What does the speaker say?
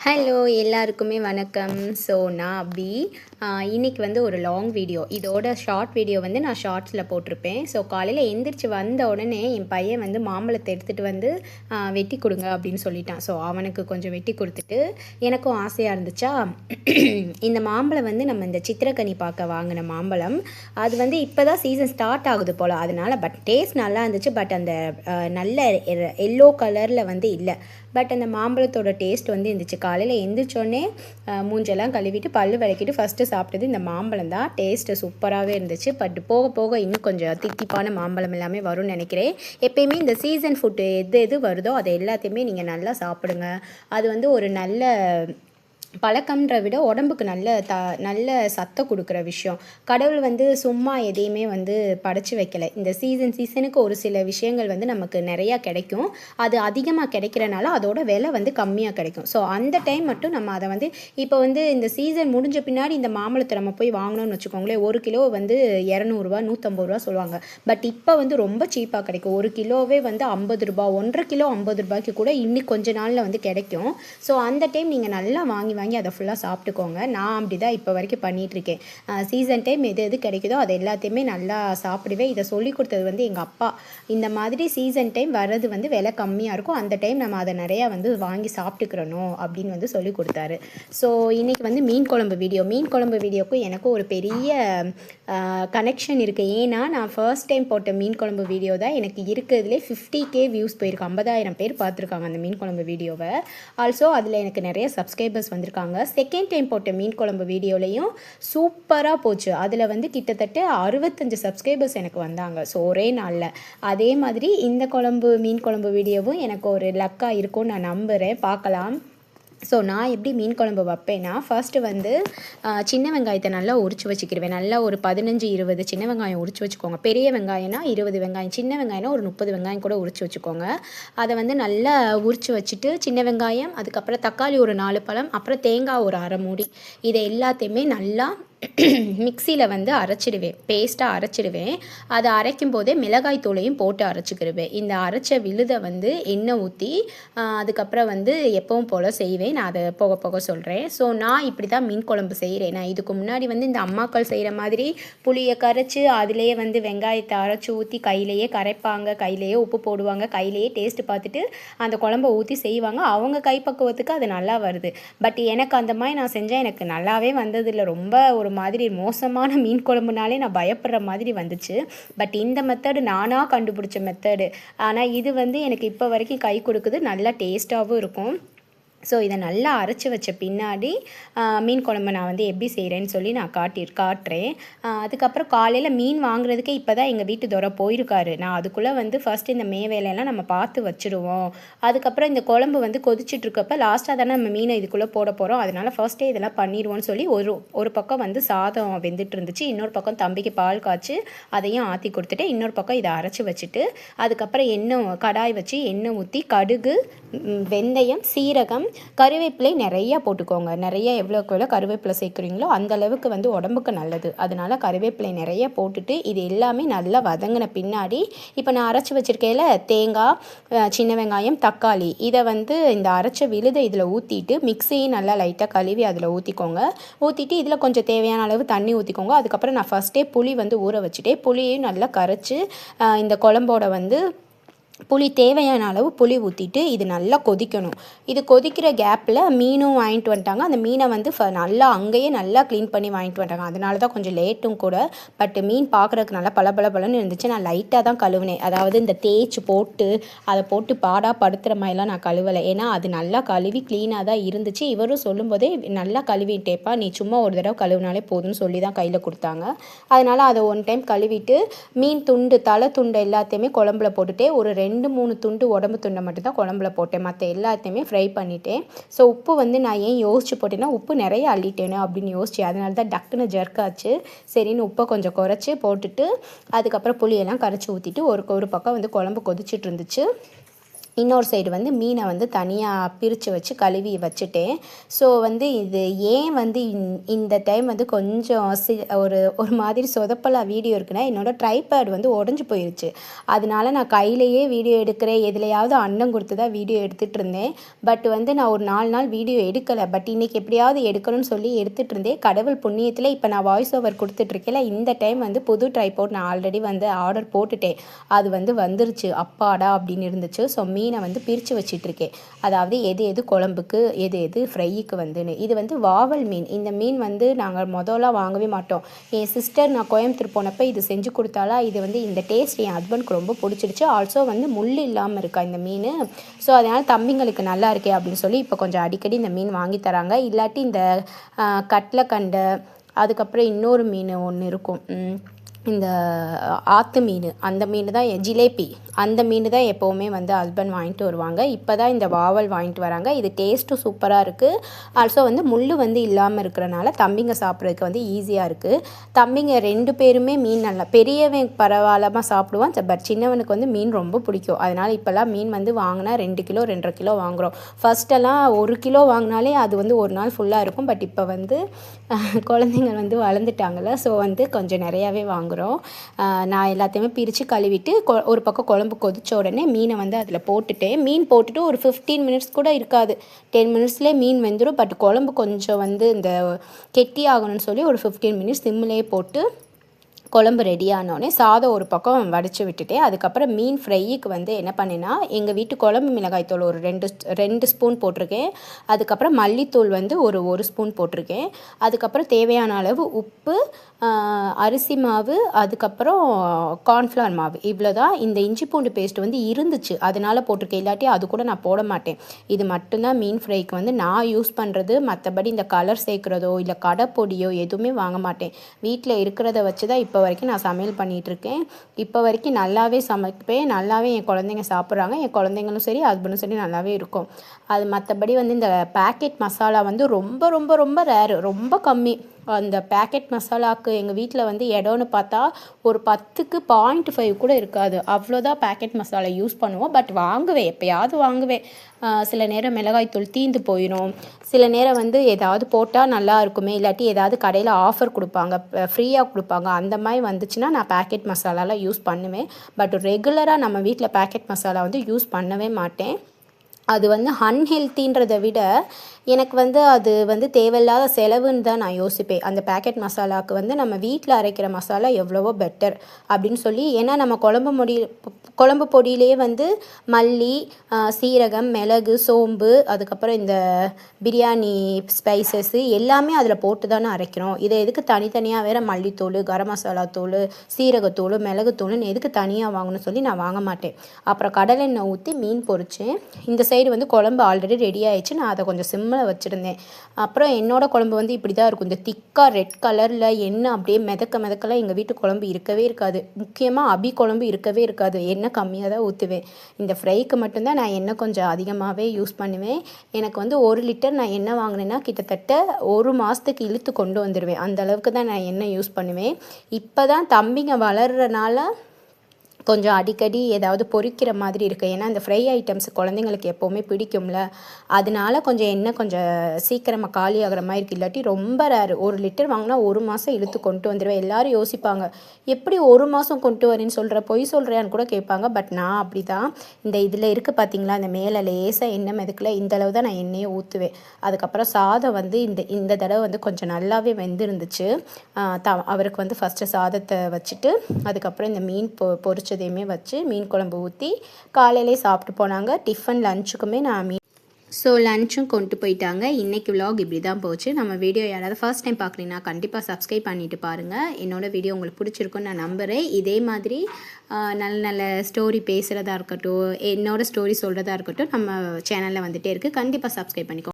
Hello எல்லாருக்குமே வணக்கம். So நான் அபி. இன்றைக்கி வந்து ஒரு லாங் வீடியோ, இதோட ஷார்ட் வீடியோ வந்து நான் ஷார்ட்ஸில் போட்டிருப்பேன். ஸோ காலையில் எந்திரிச்சு வந்த உடனே என் பையன் வந்து மாம்பழத்தை எடுத்துகிட்டு வந்து வெட்டி கொடுங்க அப்படின்னு சொல்லிட்டான். ஸோ அவனுக்கு கொஞ்சம் வெட்டி கொடுத்துட்டு எனக்கும் ஆசையாக இருந்துச்சா. இந்த மாம்பழம் வந்து நம்ம இந்த சித்திரக்கனி பார்க்க வாங்கின மாம்பழம். அது வந்து இப்போ தான் சீசன் ஸ்டார்ட் ஆகுது போல், அதனால் பட் டேஸ்ட் நல்லா இருந்துச்சு. பட் அந்த நல்ல எல்லோ கலரில் வந்து இல்லை. பட் அந்த மாம்பழத்தோட டேஸ்ட் வந்து இருந்துச்சு. காலையில் எந்திரிச்சோடனே மூஞ்செல்லாம் கழுவிட்டு பல் விளக்கிட்டு ஃபஸ்ட்டு சாப்பிட்டது இந்த மாம்பழம் தான். டேஸ்ட்டு சூப்பராகவே இருந்துச்சு. பட் போக போக இன்னும் கொஞ்சம் தித்திப்பான மாம்பழம் எல்லாமே வரும்னு நினைக்கிறேன். எப்பயுமே இந்த சீசன் ஃபுட்டு எது வருதோ அதை எல்லாத்தையுமே நீங்கள் நல்லா சாப்பிடுங்க. அது வந்து ஒரு நல்ல பழக்கம்ன்ற விட உடம்புக்கு நல்ல சத்தை கொடுக்குற விஷயம். கடவுள் வந்து சும்மா எதையுமே வந்து படைச்சி வைக்கலை. இந்த சீசனுக்கு ஒரு சில விஷயங்கள் வந்து நமக்கு நிறையா கிடைக்கும். அது அதிகமாக கிடைக்கிறனால அதோட விலை வந்து கம்மியாக கிடைக்கும். ஸோ அந்த டைம் மட்டும் நம்ம அதை வந்து இப்போ வந்து இந்த சீசன் முடிஞ்ச பின்னாடி இந்த மாம்பழத்தை நம்ம போய் வாங்கினோம்னு வச்சுக்கோங்களேன், 1 கிலோ வந்து 200 150 ரூபா சொல்லுவாங்க. பட் இப்போ வந்து ரொம்ப சீப்பாக கிடைக்கும். 1 கிலோவே வந்து 50 ரூபா, 1.5 கிலோ 50 ரூபாய்க்கு கூட இன்னும் கொஞ்ச நாளில் வந்து கிடைக்கும். ஸோ அந்த டைம் நீங்கள் நல்லா வாங்கி அதை ஃபுல்லாக சாப்பிட்டுக்கோங்க. நான் அப்படி தான் இப்போ வரைக்கும் பண்ணிகிட்ருக்கேன். சீசன் டைம் எது கிடைக்குதோ அது எல்லாத்தையுமே நல்லா சாப்பிடுவேன். இதை சொல்லி கொடுத்தது வந்து எங்கள் அப்பா. இந்த மாதிரி சீசன் டைம் வர்றது வந்து விலை கம்மியாக இருக்கும், அந்த டைம் நம்ம அதை நிறையா வந்து வாங்கி சாப்பிட்டுக்கிறணும் அப்படின்னு வந்து சொல்லி கொடுத்தாரு. ஸோ இன்றைக்கி வந்து மீன் குழம்பு வீடியோக்கும் எனக்கும் ஒரு பெரிய கனெக்ஷன் இருக்குது. ஏன்னா நான் ஃபர்ஸ்ட் டைம் போட்ட மீன் குழம்பு வீடியோ தான் எனக்கு இருக்கிறதுலே 50K வியூஸ் போயிருக்கு. 50,000 பேர் பார்த்துருக்காங்க அந்த மீன் குழம்பு வீடியோவை. ஆல்சோ அதில் எனக்கு நிறைய சப்ஸ்கிரைபர்ஸ் வந்திருக்காங்க. செகண்ட் டைம் போட்ட மீன் குழம்பு வீடியோலையும் சூப்பராக போச்சு. அதில் வந்து கிட்டத்தட்ட 65 சப்ஸ்கிரைபர்ஸ் எனக்கு வந்தாங்க. ஸோ ஒரே நாளில். அதே மாதிரி இந்த மீன் குழம்பு வீடியோவும் எனக்கு ஒரு லக்காக இருக்கும்னு நான் நம்புகிறேன். பார்க்கலாம். ஸோ நான் எப்படி மீன் குழம்பு வைப்பேன்னா, ஃபர்ஸ்ட்டு வந்து சின்ன வெங்காயத்தை நல்லா உரித்து வச்சுக்கிடுவேன். நல்லா ஒரு 15-20 சின்ன வெங்காயம் உரித்து வச்சுக்கோங்க. பெரிய வெங்காயம்னா 20 வெங்காயம், சின்ன வெங்காயம்னா ஒரு 30 வெங்காயம் கூட உரித்து வச்சுக்கோங்க. அதை வந்து நல்லா உரித்து வச்சுட்டு சின்ன வெங்காயம், அதுக்கப்புறம் தக்காளி ஒரு 4 பழம், அப்புறம் தேங்காய் ஒரு அரை மூடி, இதை எல்லாத்தையுமே நல்லா மிக்சியில் வந்து அரைச்சிடுவேன். பேஸ்ட்டாக அரைச்சிடுவேன். அதை அரைக்கும் போதே மிளகாய் தூளையும் போட்டு அரைச்சிக்கிடுவேன். இந்த அரைச்ச விழுதை வந்து எண்ணெய் ஊற்றி அதுக்கப்புறம் வந்து எப்பவும் போல் செய்வேன். நான் அதை போக போக சொல்கிறேன். ஸோ நான் இப்படி தான் மீன் குழம்பு செய்கிறேன். நான் இதுக்கு முன்னாடி வந்து இந்த அம்மாக்கள் செய்கிற மாதிரி புளியை கரைச்சி அதிலேயே வந்து வெங்காயத்தை அரைச்சி ஊற்றி கையிலையே கரைப்பாங்க, கையிலையே உப்பு போடுவாங்க, கையிலையே டேஸ்ட்டு பார்த்துட்டு அந்த குழம்பை ஊற்றி செய்வாங்க. அவங்க கைப்பக்குவத்துக்கு அது நல்லா வருது. பட் எனக்கு அந்த மாதிரி நான் செஞ்சால் எனக்கு நல்லாவே வந்ததில்லை. ரொம்ப ஒரு மாதிரி மோசமான மீன் குழம்புனாலே நான் பயப்படுற மாதிரி வந்துச்சு. பட் இந்த மெத்தடு நானாக கண்டுபிடிச்ச மெத்தடு. ஆனால் இது வந்து எனக்கு இப்போ வரைக்கும் கை கொடுக்குது. நல்லா டேஸ்ட்டாகவும் இருக்கும். ஸோ இதை நல்லா அரைச்சி வச்ச பின்னாடி மீன் குழம்பு நான் வந்து எப்படி செய்கிறேன்னு சொல்லி நான் காட்டுறேன். அதுக்கப்புறம் காலையில் மீன் வாங்குறதுக்கே இப்போ தான் எங்கள் வீட்டு தூர போயிருக்காரு. நான் அதுக்குள்ளே வந்து ஃபஸ்ட்டு இந்த வேலையெல்லாம் நம்ம பார்த்து வச்சுடுவோம். அதுக்கப்புறம் இந்த குழம்பு வந்து கொதிச்சிட்ருக்கப்போ லாஸ்ட்டாக தானே நம்ம மீனை இதுக்குள்ளே போட போகிறோம், அதனால் ஃபர்ஸ்ட்டே இதெல்லாம் பண்ணிடுவோன்னு சொல்லி ஒரு பக்கம் வந்து சாதம் வெந்துட்டு இருந்துச்சு. இன்னொரு பக்கம் தம்பிக்கு பால் காய்ச்சி அதையும் ஆற்றி கொடுத்துட்டு, இன்னொரு பக்கம் இதை அரைச்சி வச்சுட்டு, அதுக்கப்புறம் கடாய் வச்சு எண்ணெய் ஊற்றி கடுகு, வெந்தயம், சீரகம், கருவேப்பிலை நிறையா போட்டுக்கோங்க. நிறைய எவ்வளோக்கு எவ்வளோ கருவேப்பிலை சேர்க்குறீங்களோ அந்த அளவுக்கு வந்து உடம்புக்கு நல்லது. அதனால் கருவேப்பிலை நிறைய போட்டுட்டு இது எல்லாமே நல்லா வதங்கின பின்னாடி இப்போ நான் அரைச்சி வச்சுருக்கையில் தேங்காய், சின்ன வெங்காயம், தக்காளி, இதை வந்து இந்த அரைச்ச விழுதை இதில் ஊற்றிட்டு மிக்ஸியும் நல்லா லைட்டாக கழுவி அதில் ஊற்றிக்கோங்க. ஊற்றிட்டு இதில் கொஞ்சம் தேவையான அளவு தண்ணி ஊற்றிக்கோங்க. அதுக்கப்புறம் நான் ஃபஸ்ட்டே புளி வந்து ஊற வச்சுட்டேன். புளியையும் நல்லா கரைச்சி இந்த குழம்போட வந்து தேவையான அளவு புளி ஊற்றிட்டு இது நல்லா கொதிக்கணும். இது கொதிக்கிற கேப்பில் மீனும் வாங்கிட்டு வந்துட்டாங்க. அந்த மீனை வந்து நல்லா அங்கேயே நல்லா க்ளீன் பண்ணி வாங்கிட்டு வந்துட்டாங்க. அதனால தான் கொஞ்சம் லேட்டும் கூட. பட் மீன் பார்க்குறதுக்கு நல்லா பளபளன்னு இருந்துச்சு. நான் லைட்டாக தான் கழுவினேன். அதாவது இந்த தேய்ச்சி போட்டு அதை போட்டு படுத்துகிற மாதிரிலாம் நான் கழுவலை. ஏன்னா அது நல்லா கழுவி க்ளீனாக தான் இருந்துச்சு. இவரும் சொல்லும்போதே நல்லா கழுவிட்டேப்பா, நீ சும்மா ஒரு தடவை கழுவினாலே போதும்னு சொல்லி தான் கையில் கொடுத்தாங்க. அதனால் அதை 1 டைம் கழுவிட்டு மீன் துண்டு, தலை துண்டு எல்லாத்தையுமே குழம்புல போட்டுட்டே ஒரு 2-3 துண்டு உடம்பு துண்டை மட்டும்தான் குழம்புல போட்டேன். மற்ற எல்லாத்தையுமே ஃப்ரை பண்ணிட்டேன். ஸோ உப்பு வந்து நான் ஏன் யோசிச்சு போட்டேன்னா, உப்பு நிறைய அள்ளிட்டேனோ அப்படின்னு யோசிச்சேன். அதனால தான் டக்குன்னு ஜர்க்காச்சு. சரின்னு உப்பை கொஞ்சம் குறைச்சி போட்டுட்டு அதுக்கப்புறம் புளியெல்லாம் கரைச்சி ஊற்றிட்டு ஒரு பக்கம் வந்து குழம்பு கொதிச்சிட்டு இருந்துச்சு. இன்னொரு சைடு வந்து மீனை வந்து தனியாக பிரித்து வச்சு கழுவி வச்சுட்டேன். ஸோ வந்து இது ஏன் வந்து இந்த டைம் வந்து கொஞ்சம் ஒரு மாதிரி சொதப்பலாக வீடியோ இருக்குன்னா, என்னோடய ட்ரைபேட் வந்து உடஞ்சி போயிடுச்சு. அதனால நான் கையிலேயே வீடியோ எடுக்கிறேன், எதுலையாவது அன்னம் கொடுத்து தான் வீடியோ எடுத்துகிட்டு இருந்தேன். பட் வந்து நான் ஒரு 4 நாள் வீடியோ எடுக்கலை. பட் இன்றைக்கி எப்படியாவது எடுக்கணும்னு சொல்லி எடுத்துகிட்டு இருந்தேன். கடவுள் புண்ணியத்தில் இப்போ நான் வாய்ஸ் ஓவர் கொடுத்துட்ருக்கேன்ல, இந்த டைம் வந்து புது ட்ரைபேட் நான் ஆல்ரெடி வந்து ஆர்டர் போட்டுட்டேன். அது வந்து வந்துருச்சு. அப்பாடா அப்படின்னு இருந்துச்சு. ஸோ மீனை வந்து பிரித்து வச்சிட்ருக்கேன். அதாவது எது குழம்புக்கு, எது ஃப்ரைக்கு வந்துன்னு. இது வந்து வாவல் மீன். இந்த மீன் வந்து நாங்கள் முதல்லாம் வாங்கவே மாட்டோம். என் சிஸ்டர் நான் கோயம்புத்தூர் போனப்போ இது செஞ்சு கொடுத்தாலா, இது வந்து இந்த டேஸ்ட் என் ஹஸ்பண்ட்க்கு ரொம்ப பிடிச்சிருச்சு. ஆல்சோ வந்து முள் இல்லாமல் இருக்கா இந்த மீன். ஸோ அதனால் தம்பிங்களுக்கு நல்லா இருக்கே அப்படின்னு சொல்லி இப்போ கொஞ்சம் அடிக்கடி இந்த மீன் வாங்கி தராங்க. இல்லாட்டி இந்த கட்லக்கண்டை, அதுக்கப்புறம் இன்னொரு மீன் ஒன்று இருக்கும், இந்த ஆற்று மீன், அந்த மீன் தான் ஜிலேபி, அந்த மீன் தான் எப்போவுமே வந்து ஹஸ்பண்ட் வாங்கிட்டு வருவாங்க. இப்போ தான் இந்த வாவல் வாங்கிட்டு வராங்க. இது டேஸ்ட்டும் சூப்பராக இருக்குது. ஆல்சோ வந்து முள் வந்து இல்லாமல் இருக்கிறனால தம்பிங்க சாப்பிட்றதுக்கு வந்து ஈஸியாக இருக்குது. தம்பிங்க 2 பேருமே மீன் நல்லா, பெரியவன் பரவாயில்லாமல் சாப்பிடுவான். பட் சின்னவனுக்கு வந்து மீன் ரொம்ப பிடிக்கும். அதனால் இப்போல்லாம் மீன் வந்து வாங்கினா 2 கிலோ 2.5 கிலோ வாங்குகிறோம். ஃபஸ்ட்டெல்லாம் 1 கிலோ வாங்கினாலே அது வந்து ஒரு நாள் ஃபுல்லாக இருக்கும். பட் இப்போ வந்து குழந்தைங்க வந்து வளர்ந்துட்டாங்கள்ல, ஸோ வந்து கொஞ்சம் நிறையாவே வாங்குகிறோம். நான் எல்லாத்தையுமே பிரித்து கழுவிட்டு ஒரு பக்கம் குழம்பு கொதிச்ச உடனே மீனை வந்து அதில் போட்டுட்டேன். மீன் போட்டுட்டு ஒரு 15 மினிட்ஸ் கூட இருக்காது, 10 மினிட்ஸ்லேயே மீன் வெந்துடும். பட் குழம்பு கொஞ்சம் வந்து இந்த கெட்டி ஆகணும்னு சொல்லி ஒரு 15 மினிட்ஸ் சிம்மிலே போட்டு குழம்பு ரெடியானோடனே சாதம் ஒரு பக்கம் வடித்து விட்டுட்டேன். அதுக்கப்புறம் மீன் ஃப்ரைக்கு வந்து என்ன பண்ணேன்னா, எங்கள் வீட்டு குழம்பு மிளகாய் தூள் ஒரு 2 ஸ்பூன் போட்டிருக்கேன். அதுக்கப்புறம் மல்லித்தூள் வந்து ஒரு ஸ்பூன் போட்டிருக்கேன். அதுக்கப்புறம் தேவையான அளவு உப்பு, அரிசி மாவு, அதுக்கப்புறம் கார்ன்ஃப்ளவர் மாவு, இவ்வளோ தான். இந்த இஞ்சி பூண்டு பேஸ்ட் வந்து இருந்துச்சு, அதனால் போட்டிருக்கேன். இல்லாட்டி அது கூட நான் போட மாட்டேன். இது மட்டும்தான் மீன் ஃப்ரைக்கு வந்து நான் யூஸ் பண்ணுறது. மற்றபடி இந்த கலர் சேர்க்குறதோ இல்லை கடை பொடியோ எதுவுமே வாங்க மாட்டேன். வீட்டில் இருக்கிறத வச்சு தான் இப்போ வரைக்கும் நான் சமையல் பண்ணிகிட்ருக்கேன். இப்போ வரைக்கும் நல்லாவே சமைப்பேன். நல்லாவே என் குழந்தைங்க சாப்பிட்றாங்க. என் குழந்தைங்களும் சரி, ஹஸ்பண்டும் சரி நல்லாவே இருக்கும். அது மற்றபடி வந்து இந்த பேக்கெட் மசாலா வந்து ரொம்ப ரொம்ப ரொம்ப ரேரு, ரொம்ப கம்மி. அந்த பேக்கெட் மசாலாவுக்கு எங்கள் வீட்டில் வந்து இடம்னு பார்த்தா ஒரு 10க்கு 0.5 கூட இருக்காது. அவ்வளோதான் பேக்கெட் மசாலா யூஸ் பண்ணுவோம். பட் வாங்குவேன், எப்போயாவது வாங்குவேன். சில நேரம் மிளகாய்த்தூள் தீந்து போயிடும். சில நேரம் வந்து ஏதாவது போட்டால் நல்லா இருக்குமே, இல்லாட்டி ஏதாவது கடையில் ஆஃபர் கொடுப்பாங்க, ஃப்ரீயாக கொடுப்பாங்க, அந்த மாதிரி வந்துச்சுன்னா நான் பேக்கெட் மசாலாலாம் யூஸ் பண்ணுவேன். பட் ரெகுலராக நம்ம வீட்டில் பேக்கெட் மசாலா வந்து யூஸ் பண்ணவே மாட்டேன். அது வந்து அன்ஹெல்த்தின்றதை விட எனக்கு வந்து அது வந்து தேவையில்லாத செலவுன்னு தான் நான் யோசிப்பேன். அந்த பேக்கெட் மசாலாவுக்கு வந்து நம்ம வீட்டில் அரைக்கிற மசாலா எவ்வளவோ பெட்டர் அப்படின்னு சொல்லி. ஏன்னா நம்ம குழம்பு பொடியிலே வந்து மல்லி, சீரகம், மிளகு, சோம்பு, அதுக்கப்புறம் இந்த பிரியாணி ஸ்பைசஸ்ஸு எல்லாமே அதில் போட்டு தானே அரைக்கிறோம். இதை எதுக்கு தனித்தனியாக வேறு மல்லித்தூள், கரம் மசாலா தூள், சீரகத்தூள், மிளகுத்தூள்னு எதுக்கு தனியாக வாங்கணும்னு சொல்லி நான் வாங்க மாட்டேன். அப்புறம் கடலெண்ணெய் ஊற்றி மீன் பொரிச்சேன். இந்த சைடு வந்து குழம்பு ஆல்ரெடி ரெடி ஆகிடுச்சு. நான் அதை கொஞ்சம் சிம்மில் வச்சுருந்தேன். அப்புறம் என்னோடய குழம்பு வந்து இப்படி தான் இருக்கும். இந்த திக்காக ரெட் கலரில் எண்ணெய் அப்படியே மிதக்கலாம் எங்கள் வீட்டு குழம்பு இருக்கவே இருக்காது. முக்கியமாக அபி குழம்பு இருக்கவே இருக்காது. எண்ணெய் கம்மியாக தான் ஊற்றுவேன். இந்த ஃப்ரைக்கு மட்டும்தான் நான் எண்ணெய் கொஞ்சம் அதிகமாகவே யூஸ் பண்ணுவேன். எனக்கு வந்து 1 லிட்டர் நான் எண்ணெய் வாங்கினேன்னா கிட்டத்தட்ட 1 மாதத்துக்கு இழுத்து கொண்டு வந்துடுவேன். அந்த அளவுக்கு தான் நான் எண்ணெய் யூஸ் பண்ணுவேன். இப்போ தான் தம்பிங்க வளர்கிறனால கொஞ்சம் அடிக்கடி ஏதாவது பொரிக்கிற மாதிரி இருக்குது. ஏன்னா இந்த ஃப்ரை ஐட்டம்ஸ் குழந்தைங்களுக்கு எப்போவுமே பிடிக்கும்ல, அதனால கொஞ்சம் எண்ணெய் கொஞ்சம் சீக்கிரமாக காலி ஆகிற மாதிரி இருக்குது. இல்லாட்டி ரொம்ப ரேரு. 1 லிட்டர் வாங்கினா 1 மாதம் இழுத்து கொண்டு வந்துடுவேன். எல்லோரும் யோசிப்பாங்க, எப்படி 1 மாதம் கொண்டு வரேன்னு சொல்கிற, பொய் சொல்கிறியான்னு கூட கேட்பாங்க. பட் நான் அப்படி தான். இந்த இதில் இருக்குது பார்த்தீங்களா, இந்த மேலே லேசாக எண்ணெய் மிதக்கல, இந்த அளவு தான் நான் எண்ணெயை ஊற்றுவேன். அதுக்கப்புறம் சாதம் வந்து இந்த தடவை வந்து கொஞ்சம் நல்லாவே வெந்திருந்துச்சு. அவருக்கு வந்து ஃபஸ்ட்டு சாதத்தை வச்சுட்டு அதுக்கப்புறம் இந்த மீன் பொரிச்சதையுமே வச்சு மீன் குழம்பு ஊற்றி காலையிலே சாப்பிட்டு போனாங்க. டிஃபன் லஞ்சுக்குமே நான் ஸோ லஞ்சும் கொண்டு போயிட்டாங்க. இன்றைக்கி விலாக் இப்படி தான் போச்சு. நம்ம வீடியோ யாராவது ஃபர்ஸ்ட் டைம் பார்க்குறீங்கன்னா கண்டிப்பாக சப்ஸ்கிரைப் பண்ணிவிட்டு பாருங்கள். என்னோடய வீடியோ உங்களுக்கு பிடிச்சிருக்குன்னு நான் நம்புகிறேன். இதே மாதிரி நல்ல நல்ல ஸ்டோரி பேசுகிறதா இருக்கட்டும், என்னோடய ஸ்டோரி சொல்கிறதா இருக்கட்டும், நம்ம சேனலில் வந்துகிட்டே இருக்குது. கண்டிப்பாக சப்ஸ்கிரைப் பண்ணிக்கோ.